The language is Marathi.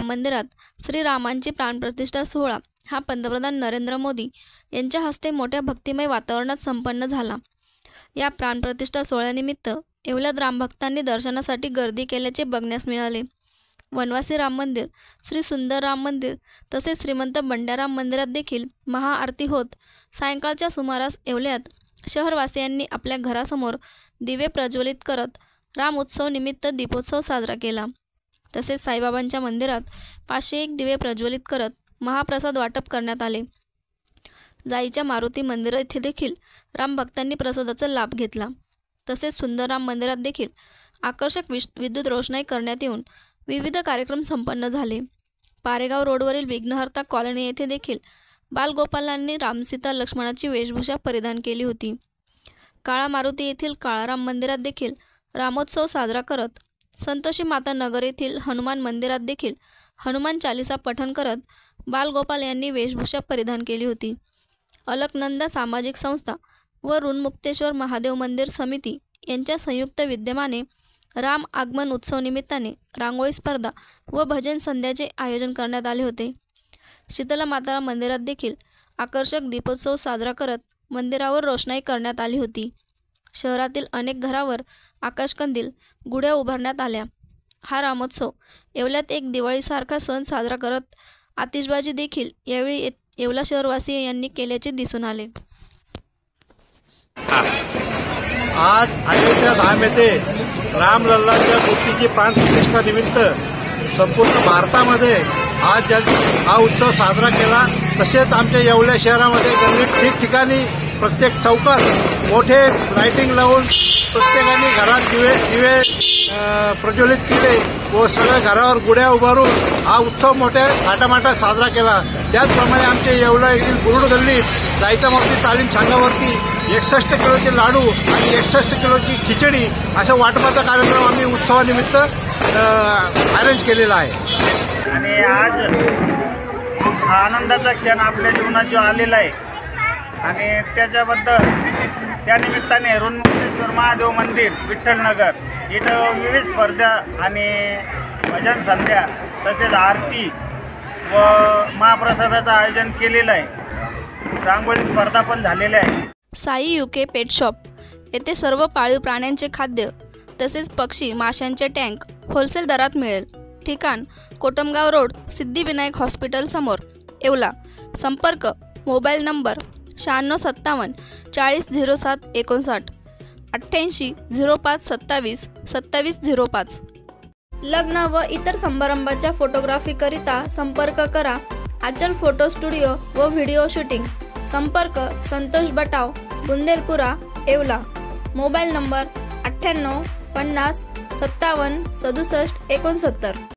राम मंदिरात श्रीरामांची प्राणप्रतिष्ठा सोहळा हा पंतप्रधान नरेंद्र मोदी यांच्या हस्ते मोठ्या भक्तिमय वातावरणात संपन्न झाला। या प्राणप्रतिष्ठा सोहळ्यानिमित्त येवल्यात रामभक्तांनी दर्शनासाठी गर्दी केल्याचे बघण्यास मिळाले। वनवासी राम मंदिर, श्री सुंदर राम मंदिर तसेच श्रीमंत बंड्याराम मंदिरात देखील महाआरती होत सायंकाळच्या सुमारास येवल्यात शहरवासियांनी आपल्या घरासमोर दिवे प्रज्वलित करत राम उत्सव निमित्त दीपोत्सव साजरा केला। तसेच साईबाबांच्या मंदिरात 501 दिवे प्रज्वलित करत महाप्रसाद वाटप करण्यात आले। जाईच्या मारुती मंदिर येथे देखील राम भक्तांनी प्रसादाचा लाभ घेतला। तसेच सुंदरराम मंदिरात देखील आकर्षक विद्युत रोषणाई करण्यात येऊन विविध कार्यक्रम संपन्न झाले। पारेगाव रोडवरील विघ्नहर्ता कॉलनी येथे देखील बालगोपालांनी रामसीता लक्ष्मणाची वेशभूषा परिधान केली होती। काळा मारुती येथील काळाराम मंदिरात देखील रामोत्सव साजरा करत संतोषी माता नगर येथील हनुमान मंदिरात देखील हनुमान चालीसा पठण करत बालगोपाल यांनी वेशभूषा परिधान केली होती। अलकनंदा सामाजिक संस्था व ऋणमुक्तेश्वर महादेव मंदिर समिती यांच्या संयुक्त विद्यमाने राम आगमन उत्सव निमित्ताने रांगोळी स्पर्धा व भजन संध्याचे आयोजन करण्यात आले होते। शीतला माता मंदिरात देखील आकर्षक दीपोत्सव साजरा करत मंदिरावर रोषणाई करण्यात आली होती। शहरातील अनेक घरावर आकाशकंदील, गुढ्या उभारण्यात आल्या। हा रामोत्सव येवल्यात एक दिवाळीसारखा सण साजरा करत आतिषबाजी देखील यावेळी येवला शहरवासी यांनी केल्याचे दिसून आले। आज अयोध्या धाम येथे रामलल्लाच्या मूर्तीची प्राणप्रतिष्ठा निमित्त संपूर्ण भारतामध्ये आज हा उत्सव साजरा केला। तसेच आमच्या येवला शहरामध्ये गल्लीत ठिकठिकाणी प्रत्येक चौकात मोठे लाइटिंग लावून प्रत्येकाने घरात दिवे प्रज्वलित केले व सगळ्या घरावर गुढ्या उभारून हा उत्सव मोठ्या थाटामाटात साजरा केला। त्याचप्रमाणे आमच्या येवला येथील बुरुड गल्लीत जायचा मारुती तालीम संघावरती 61 किलोचे लाडू आणि 61 किलोची खिचडी अशा वाटपाचा कार्यक्रम आम्ही उत्सवानिमित्त अरेंज केलेला आहे। आणि आज हा आनंदाचा क्षण आपल्या जीवनात जो आलेला आहे आणि त्याच्याबद्दल त्यानिमित्ताने ऋणमुक्तेश्वर महादेव मंदिर विठ्ठलनगर इथं विविध स्पर्धा आणि भजन संध्या तसेच आरती व महाप्रसादाचं आयोजन केलेलं आहे। रांगोळी स्पर्धा पण झालेल्या आहे। साई यूके पेट शॉप येथे सर्व पाळीव प्राण्यांचे खाद्य तसेच पक्षी माशांचे टँक होलसेल दरात मिळेल। ठिकाण कोटमगाव रोड, सिद्धिविनायक हॉस्पिटल समोर, येवला। संपर्क मोबाईल नंबर 9657 40 07 59 88 05 27 27 05। लग्न व इतर समारंभाच्या फोटोग्राफीकरिता संपर्क करा आचल फोटो स्टुडिओ व व्हिडिओ शूटिंग। संपर्क संतोष बटाव, बुंदेलपुरा, येवला। Mobile number 98 50 57 67 69।